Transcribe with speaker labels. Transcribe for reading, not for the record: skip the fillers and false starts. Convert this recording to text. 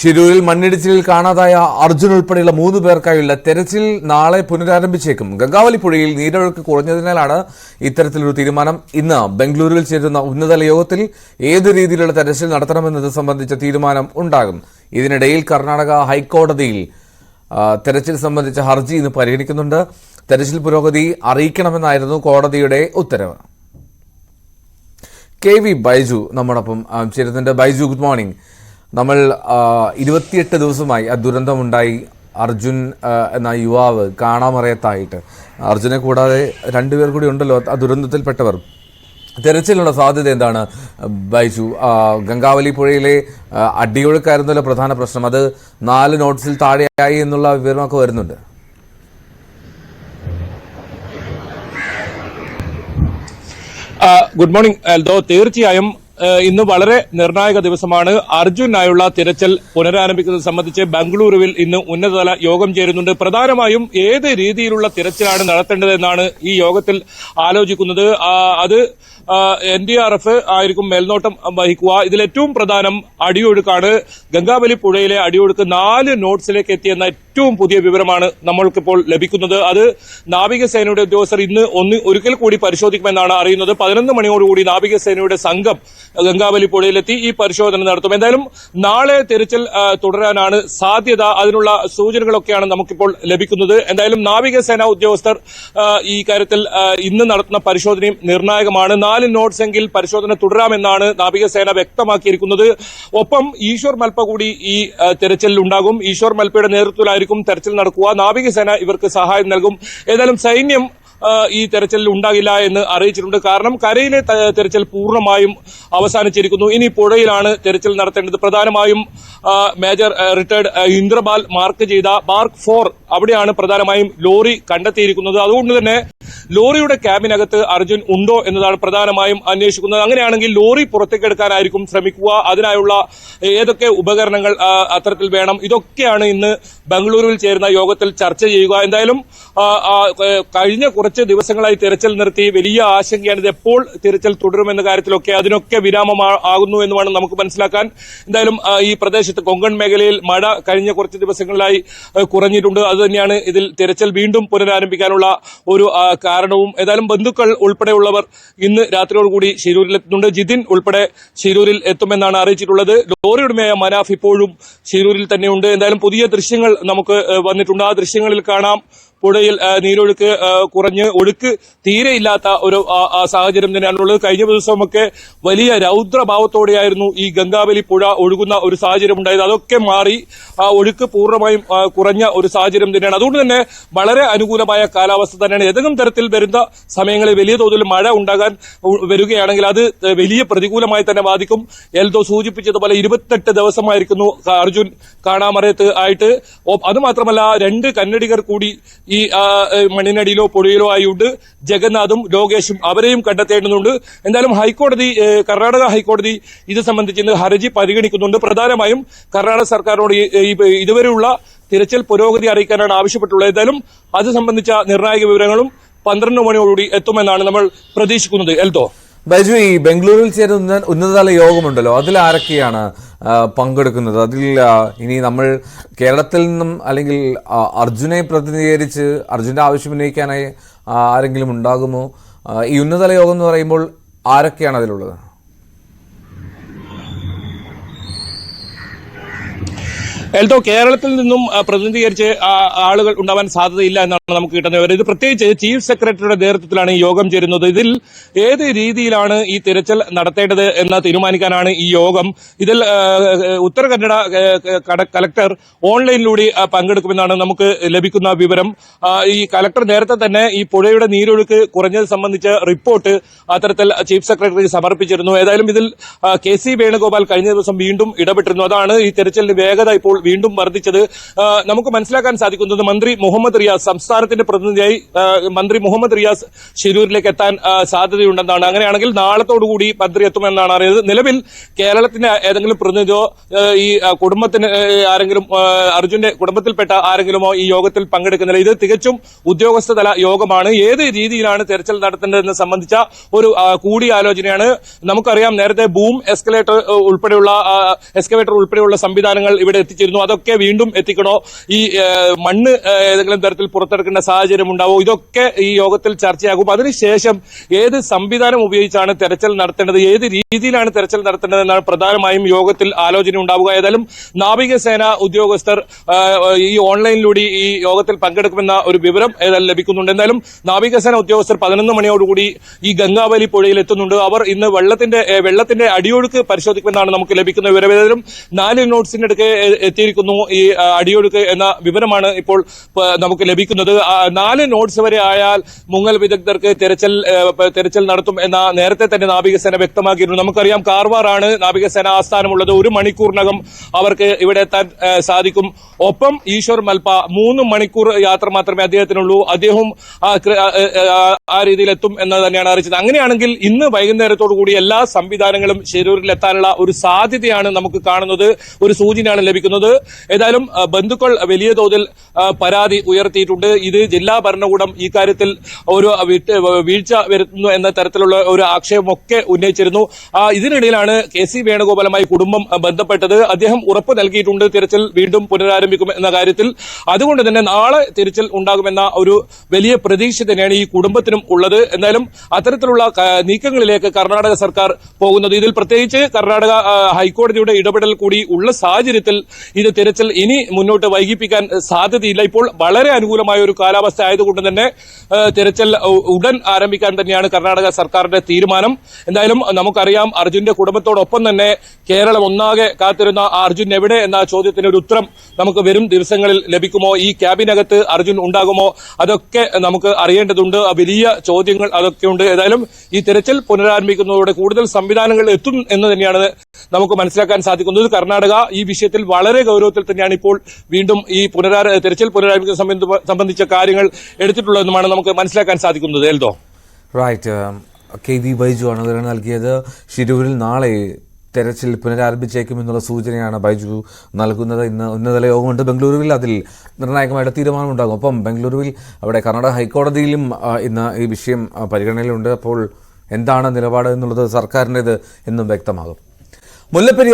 Speaker 1: ഷിരൂരിൽ മണ്ണിടിച്ചിലിൽ കാണാതായ അർജുൻ ഉൾപ്പെടെയുള്ള 3 പേർക്കായുള്ള തെരച്ചിൽ നാളെ പുനരാരംഭിച്ചേക്കും. ഗംഗാവലി പുഴയിൽ നീരൊഴുക്ക് കുറഞ്ഞതിനാലാണ് ഇത്തരത്തിലൊരു തീരുമാനം. ഇന്ന് ബംഗളൂരുവിൽ ചേരുന്ന ഉന്നതതല യോഗത്തിൽ ഏത് രീതിയിലുള്ള തെരച്ചിൽ നടത്തണമെന്നത് സംബന്ധിച്ച തീരുമാനം ഉണ്ടാകും. ഇതിനിടയിൽ കർണാടക ഹൈക്കോടതിയിൽ തെരച്ചിൽ സംബന്ധിച്ച ഹർജി ഇന്ന് പരിഗണിക്കുന്നുണ്ട്. തെരച്ചിൽ പുരോഗതി അറിയിക്കണമെന്നായിരുന്നു കോടതിയുടെ ഉത്തരവ്. KV ബൈജു നമ്മോടൊപ്പം ചേരുന്നുണ്ട്. Baiju, good morning. നമ്മൾ 28 ദിവസമായി ആ ദുരന്തമുണ്ടായി. അർജുൻ എന്ന യുവാവ് കാണാമറയത്തായിട്ട്. അർജുനെ കൂടാതെ 2 പേർ കൂടി ഉണ്ടല്ലോ ആ ദുരന്തത്തിൽപ്പെട്ടവർ. തെരച്ചിലുള്ള സാധ്യത എന്താണ് ബൈജു? ഗംഗാവലി പുഴയിലെ അടിയൊഴുക്കായിരുന്നല്ലോ പ്രധാന പ്രശ്നം. അത് 4 നോട്ട്സിൽ താഴെയായി എന്നുള്ള വിവരമൊക്കെ വരുന്നുണ്ട്.
Speaker 2: Good morning Eldho. തീർച്ചയായും ഇന്ന് വളരെ നിർണായക ദിവസമാണ്. അർജുനായുള്ള തിരച്ചിൽ പുനരാരംഭിക്കുന്നത് സംബന്ധിച്ച് ബംഗളൂരുവിൽ ഇന്ന് ഉന്നതതല യോഗം ചേരുന്നുണ്ട്. പ്രധാനമായും ഏത് രീതിയിലുള്ള തിരച്ചിലാണ് നടത്തേണ്ടതെന്നാണ് ഈ യോഗത്തിൽ ആലോചിക്കുന്നത്. അത് NDRF ആയിരിക്കും മേൽനോട്ടം വഹിക്കുക. ഇതിൽ ഏറ്റവും പ്രധാനം അടിയൊഴുക്കാണ്. ഗംഗാവലി പുഴയിലെ അടിയൊഴുക്ക് 4 നോട്ട്സിലേക്ക് എത്തിയെന്ന ഏറ്റവും പുതിയ വിവരമാണ് നമ്മൾക്കിപ്പോൾ ലഭിക്കുന്നത്. അത് നാവികസേനയുടെ ഉദ്യോഗസ്ഥർ ഇന്ന് ഒരിക്കൽ കൂടി പരിശോധിക്കുമെന്നാണ് അറിയുന്നത്. 11 മണിയോടുകൂടി നാവികസേനയുടെ സംഘം ഗംഗാവലി പുഴയിലെത്തി ഈ പരിശോധന നടത്തും. എന്തായാലും നാളെ തിരച്ചിൽ തുടരാനാണ് സാധ്യത. അതിനുള്ള സൂചനകളൊക്കെയാണ് നമുക്കിപ്പോൾ ലഭിക്കുന്നത്. എന്തായാലും നാവികസേന ഉദ്യോഗസ്ഥർ ഈ കാര്യത്തിൽ ഇന്ന് നടത്തുന്ന പരിശോധനയും നിർണായകമാണ്. 4 നോട്ട്സ് എങ്കിൽ പരിശോധന തുടരാമെന്നാണ് നാവികസേന വ്യക്തമാക്കിയിരിക്കുന്നത്. ഒപ്പം ഈശ്വർ മൽപ്പ കൂടി ഈ തെരച്ചിലിൽ ഉണ്ടാകും. ഈശ്വർ മൽപ്പയുടെ നേതൃത്വത്തിലായിരിക്കും തെരച്ചിൽ നടക്കുക. നാവികസേന ഇവർക്ക് സഹായം നൽകും. ഏതായാലും സൈന്യം ഈ തെരച്ചിലിൽ ഉണ്ടാകില്ല എന്ന് അറിയിച്ചിട്ടുണ്ട്. കാരണം കരയിലെ തെരച്ചിൽ പൂർണ്ണമായും അവസാനിച്ചിരിക്കുന്നു. ഇനി പുഴയിലാണ് തെരച്ചിൽ നടത്തേണ്ടത്. പ്രധാനമായും മേജർ റിട്ടയർഡ് ഇന്ദ്രപാൽ മാർക്ക് ചെയ്ത മാർക്ക് 4 അവിടെയാണ് പ്രധാനമായും ലോറി കണ്ടെത്തിയിരിക്കുന്നത്. അതുകൊണ്ട് തന്നെ ലോറിയുടെ ക്യാബിനകത്ത് അർജുൻ ഉണ്ടോ എന്നതാണ് പ്രധാനമായും അന്വേഷിക്കുന്നത്. അങ്ങനെയാണെങ്കിൽ ലോറി പുറത്തേക്കെടുക്കാനായിരിക്കും ശ്രമിക്കുക. അതിനായുള്ള ഏതൊക്കെ ഉപകരണങ്ങൾ അത്തരത്തിൽ വേണം, ഇതൊക്കെയാണ് ഇന്ന് ബംഗളൂരുവിൽ ചേരുന്ന യോഗത്തിൽ ചർച്ച ചെയ്യുക. എന്തായാലും കഴിഞ്ഞ കുറച്ച് ദിവസങ്ങളായി തിരച്ചിൽ നിർത്തി വലിയ ആശങ്കയാണ്. ഇത് എപ്പോൾ തിരച്ചിൽ തുടരുമെന്ന കാര്യത്തിലൊക്കെ അതിനൊക്കെ വിരാമം ആകുന്നു എന്ന് വേണം നമുക്ക് മനസ്സിലാക്കാൻ. എന്തായാലും ഈ പ്രദേശത്ത് കൊങ്കൺ മേഖലയിൽ മഴ കഴിഞ്ഞ കുറച്ച് ദിവസങ്ങളിലായി കുറഞ്ഞിട്ടുണ്ട്. അതുതന്നെയാണ് ഇതിൽ തിരച്ചിൽ വീണ്ടും പുനരാരംഭിക്കാനുള്ള ഒരു കാരണവും. ഏതായാലും ബന്ധുക്കൾ ഉൾപ്പെടെയുള്ളവർ ഇന്ന് രാത്രിയോടുകൂടി ഷിരൂരിലെത്തുന്നുണ്ട്. ജിതിൻ ഉൾപ്പെടെ ഷിരൂരിൽ എത്തുമെന്നാണ് അറിയിച്ചിട്ടുള്ളത്. ലോറി ഉടമയായ മനാഫ് ഇപ്പോഴും ഷിരൂരിൽ തന്നെയുണ്ട്. എന്തായാലും പുതിയ ദൃശ്യങ്ങൾ നമുക്ക് വന്നിട്ടുണ്ട്. ആ ദൃശ്യങ്ങളിൽ കാണാം പുഴയിൽ നീരൊഴുക്ക് കുറഞ്ഞ് ഒഴുക്ക് തീരെയില്ലാത്ത ഒരു സാഹചര്യം തന്നെയാണുള്ളത്. കഴിഞ്ഞ ദിവസമൊക്കെ വലിയ രൗദ്രഭാവത്തോടെയായിരുന്നു ഈ ഗംഗാവലി പുഴ ഒഴുകുന്ന ഒരു സാഹചര്യം ഉണ്ടായത്. അതൊക്കെ മാറി ആ ഒഴുക്ക് പൂർണ്ണമായും കുറഞ്ഞ ഒരു സാഹചര്യം തന്നെയാണ്. അതുകൊണ്ട് തന്നെ വളരെ അനുകൂലമായ കാലാവസ്ഥ തന്നെയാണ്. ഏതെങ്കിലും തരത്തിൽ വരുന്ന സമയങ്ങളിൽ വലിയ തോതിൽ മഴ ഉണ്ടാകാൻ വരികയാണെങ്കിൽ അത് വലിയ പ്രതികൂലമായി തന്നെ ബാധിക്കും. എൽദോ സൂചിപ്പിച്ചതുപോലെ 28 ദിവസമായിരിക്കുന്നു അർജുൻ കാണാമറയത്ത് ആയിട്ട്. അതുമാത്രമല്ല 2 കന്നഡികർ കൂടി ഈ മണ്ണിനടിയിലോ പുഴയിലോ ആയുണ്ട്. ജഗന്നാഥും ലോകേഷും അവരെയും കണ്ടെത്തേണ്ടതുണ്ട്. എന്തായാലും ഹൈക്കോടതി, കർണാടക ഹൈക്കോടതി ഇത് സംബന്ധിച്ച് ഇന്ന് ഹർജി പരിഗണിക്കുന്നുണ്ട്. പ്രധാനമായും കർണാടക സർക്കാരിനോട് ഇതുവരെയുള്ള തിരച്ചിൽ പുരോഗതി അറിയിക്കാനാണ് ആവശ്യപ്പെട്ടുള്ളത്. എന്തായാലും അത് സംബന്ധിച്ച നിർണായക വിവരങ്ങളും 12 മണിയോടുകൂടി എത്തുമെന്നാണ് നമ്മൾ പ്രതീക്ഷിക്കുന്നത്. എൽദോ.
Speaker 1: ബൈജു, ഈ ബംഗളൂരുവിൽ ചേരുന്ന ഉന്നതതല യോഗമുണ്ടല്ലോ, അതിൽ ആരൊക്കെയാണ് പങ്കെടുക്കുന്നത്? അതിൽ ഇനി നമ്മൾ കേരളത്തിൽ നിന്നും അല്ലെങ്കിൽ അർജുനെ പ്രതിനിധീകരിച്ച് അർജുന്റെ ആവശ്യം ഉന്നയിക്കാനായി ആരെങ്കിലും ഉണ്ടാകുമോ? ഈ ഉന്നതതല യോഗം എന്ന് പറയുമ്പോൾ ആരൊക്കെയാണ് അതിലുള്ളത്?
Speaker 2: എൽദോ, കേരളത്തിൽ നിന്നും പ്രതിനിധീകരിച്ച് ആളുകൾ ഉണ്ടാവാൻ സാധ്യതയില്ല എന്നാണ് നമുക്ക് കിട്ടുന്ന വിവരം. ഇത് പ്രത്യേകിച്ച് ചീഫ് സെക്രട്ടറിയുടെ നേതൃത്വത്തിലാണ് ഈ യോഗം ചേരുന്നത്. ഇതിൽ ഏത് രീതിയിലാണ് ഈ തിരച്ചിൽ നടത്തേണ്ടത് എന്ന് തീരുമാനിക്കാനാണ് ഈ യോഗം. ഇതിൽ ഉത്തര കന്നഡ കലക്ടർ ഓൺലൈനിലൂടെ പങ്കെടുക്കുമെന്നാണ് നമുക്ക് ലഭിക്കുന്ന വിവരം. ഈ കലക്ടർ നേരത്തെ തന്നെ ഈ പുഴയുടെ നീരൊഴുക്ക് കുറഞ്ഞത് സംബന്ധിച്ച് റിപ്പോർട്ട് അത്തരത്തിൽ ചീഫ് സെക്രട്ടറി സമർപ്പിച്ചിരുന്നു. ഏതായാലും ഇതിൽ KC വേണുഗോപാൽ കഴിഞ്ഞ ദിവസം വീണ്ടും ഇടപെട്ടിരുന്നു. അതാണ് ഈ തെരച്ചിലിന്റെ വേഗത ഇപ്പോൾ വീണ്ടും വർദ്ധിച്ചത്. നമുക്ക് മനസ്സിലാക്കാൻ സാധിക്കുന്നത് മന്ത്രി മുഹമ്മദ് റിയാസ്, സംസ്ഥാന സംസ്ഥാനത്തിന്റെ പ്രതിനിധിയായി മന്ത്രി മുഹമ്മദ് റിയാസ് ശിരൂരിലേക്ക് എത്താൻ സാധ്യതയുണ്ടെന്നാണ്. അങ്ങനെയാണെങ്കിൽ നാളത്തോടുകൂടി മന്ത്രി എത്തുമെന്നാണ് അറിയുന്നത്. നിലവിൽ കേരളത്തിന്റെ ഏതെങ്കിലും പ്രതിനിധിയോ ഈ കുടുംബത്തിന് ആരെങ്കിലും അർജുന്റെ കുടുംബത്തിൽപ്പെട്ട ആരെങ്കിലുമോ ഈ യോഗത്തിൽ പങ്കെടുക്കുന്നില്ല. ഇത് തികച്ചും ഉദ്യോഗസ്ഥതല യോഗമാണ്. ഏത് രീതിയിലാണ് തെരച്ചിൽ നടത്തേണ്ടതെന്ന് സംബന്ധിച്ച ഒരു കൂടിയാലോചനയാണ്. നമുക്കറിയാം, നേരത്തെ ബൂം എസ്കലേറ്റർ ഉൾപ്പെടെയുള്ള സംവിധാനങ്ങൾ ഇവിടെ എത്തിച്ചിരുന്നു. അതൊക്കെ വീണ്ടും എത്തിക്കണോ? ഈ മണ്ണ് ഏതെങ്കിലും തരത്തിൽ പുറത്തെടുക്കേണ്ട സാഹചര്യം ഉണ്ടാവോ? ഇതൊക്കെ ഈ യോഗത്തിൽ ചർച്ചയാകും. അതിനുശേഷം ഏത് സംവിധാനം ഉപയോഗിച്ചാണ് തെരച്ചിൽ നടത്തേണ്ടത്, ഏത് രീതിയിലാണ് തെരച്ചിൽ നടത്തേണ്ടതെന്നാണ് പ്രധാനമായും യോഗത്തിൽ ആലോചന ഉണ്ടാവുക. ഏതായാലും നാവികസേന ഉദ്യോഗസ്ഥർ ഈ ഓൺലൈനിലൂടെ ഈ യോഗത്തിൽ പങ്കെടുക്കുമെന്ന ഒരു വിവരം ഏതായാലും ലഭിക്കുന്നുണ്ട്. എന്തായാലും നാവികസേന ഉദ്യോഗസ്ഥർ 11 മണിയോടുകൂടി ഈ ഗംഗാവലി പുഴയിൽ എത്തുന്നുണ്ട്. അവർ ഇന്ന് വെള്ളത്തിന്റെ അടിയൊഴുക്ക് പരിശോധിക്കുമെന്നാണ് നമുക്ക് ലഭിക്കുന്ന വിവരം. ഏതായാലും 4 നോട്ട്സിന്റെ അടുക്ക് എത്തിയിരിക്കുന്നു ഈ അടിയൊഴുക്ക് എന്ന വിവരമാണ് ഇപ്പോൾ നമുക്ക് ലഭിക്കുന്നത്. 4 നോട്ട്സ് വരെ ആയാൽ മുങ്ങൽ വിദഗ്ധർക്ക് തെരച്ചിൽ നടത്തും എന്ന നേരത്തെ തന്നെ നാവികസേന വ്യക്തമാക്കിയിരുന്നു. നമുക്കറിയാം, കാർവാറാണ് നാവികസേന ആസ്ഥാനമുള്ളത്. 1 മണിക്കൂറിനകം അവർക്ക് ഇവിടെ എത്താൻ സാധിക്കും. ഒപ്പം ഈശ്വർ മൽപ്പ 3 മണിക്കൂർ യാത്ര മാത്രമേ അദ്ദേഹത്തിനുള്ളൂ. അദ്ദേഹവും ആ രീതിയിൽ എത്തും എന്ന് തന്നെയാണ് അറിയിച്ചത്. അങ്ങനെയാണെങ്കിൽ ഇന്ന് വൈകുന്നേരത്തോടു കൂടി എല്ലാ സംവിധാനങ്ങളും ശിരൂരിൽ എത്താനുള്ള ഒരു സാധ്യതയാണ് നമുക്ക് കാണുന്നത്, ഒരു സൂചനയാണ് ലഭിക്കുന്നത്. ഏതായാലും ബന്ധുക്കൾ വലിയ തോതിൽ പരാതി ഉയർത്തിയിട്ടുണ്ട്. ഇത് ജില്ലാ ഭരണകൂടം ഈ കാര്യത്തിൽ ഒരു വീഴ്ച വരുത്തുന്നു എന്ന തരത്തിലുള്ള ഒരു ആക്ഷേപമൊക്കെ ഉന്നയിച്ചിരുന്നു. ഇതിനിടയിലാണ് കെ സി വേണുഗോപാലുമായി കുടുംബം ബന്ധപ്പെട്ടത്. അദ്ദേഹം ഉറപ്പ് നൽകിയിട്ടുണ്ട് തിരച്ചിൽ വീണ്ടും പുനരാരംഭിക്കും എന്ന കാര്യത്തിൽ. അതുകൊണ്ട് തന്നെ നാളെ തിരച്ചിൽ ഉണ്ടാകുമെന്ന ഒരു വലിയ പ്രതീക്ഷ തന്നെയാണ് ഈ കുടുംബത്തിനും ഉള്ളത്. എന്തായാലും അത്തരത്തിലുള്ള നീക്കങ്ങളിലേക്ക് കർണാടക സർക്കാർ പോകുന്നത്, ഇതിൽ പ്രത്യേകിച്ച് കർണാടക ഹൈക്കോടതിയുടെ ഇടപെടൽ കൂടി ഉള്ള സാഹചര്യത്തിൽ ഇത് തിരച്ചിൽ ഇനി മുന്നോട്ട് വൈകിപ്പിക്കാൻ സാധ്യതയില്ല. ഇപ്പോൾ വളരെ അനുകൂലമായ ഒരു കാലാവസ്ഥ ആയതുകൊണ്ട് തന്നെ തിരച്ചിൽ ഉടൻ ആരംഭിക്കാൻ തന്നെയാണ് കർണാടക സർക്കാരിന്റെ തീരുമാനം. എന്തായാലും നമുക്കറിയാം, അർജുന്റെ കുടുംബത്തോടൊപ്പം തന്നെ കേരളം ഒന്നാകെ കാത്തിരുന്ന അർജുൻ എവിടെ എന്ന ചോദ്യത്തിന് ഒരു ഉത്തരം നമുക്ക് വരും ദിവസങ്ങളിൽ ലഭിക്കുമോ? ഈ ക്യാബിനകത്ത് അർജുൻ ഉണ്ടാകുമോ? അതൊക്കെ നമുക്ക് അറിയേണ്ടതുണ്ട്. വലിയ ചോദ്യങ്ങൾ അതൊക്കെയുണ്ട്. ഏതായാലും ഈ തെരച്ചിൽ പുനരാരംഭിക്കുന്നതോടെ കൂടുതൽ സംവിധാനങ്ങൾ എത്തും എന്ന് തന്നെയാണ് നമുക്ക് മനസ്സിലാക്കാൻ സാധിക്കുന്നത്. കർണാടക ഈ വിഷയത്തിൽ വളരെ ഗൗരവത്തിൽ തന്നെയാണ് ഇപ്പോൾ വീണ്ടും ഈ തെരച്ചിൽ പുനരാരംഭിക്കുന്ന സംബന്ധിച്ച കാര്യങ്ങൾ എടുത്തിട്ടുള്ളതെന്നുമാണ് നമുക്ക് മനസ്സിലാക്കാൻ സാധിക്കുന്നത്. എൽദോ
Speaker 1: റൈറ്റ്, KV ബൈജു ആണ് വിവരം നൽകിയത്. ശിരൂരിൽ നാളെ തെരച്ചിൽ പുനരാരംഭിച്ചേക്കുമെന്നുള്ള സൂചനയാണ് ബൈജു നൽകുന്നത്. ഇന്ന് ഉന്നതതല യോഗമുണ്ട് ബംഗളൂരുവിൽ, അതിൽ നിർണായകമായിട്ട് തീരുമാനമുണ്ടാകും. ഒപ്പം ബംഗളൂരുവിൽ അവിടെ കർണാടക ഹൈക്കോടതിയിലും ഇന്ന് ഈ വിഷയം പരിഗണനയിലുണ്ട്. അപ്പോൾ എന്താണ് നിലപാട് എന്നുള്ളത് സർക്കാരിൻ്റേത് എന്നും വ്യക്തമാകും. മുല്ലപ്പെരിയാർ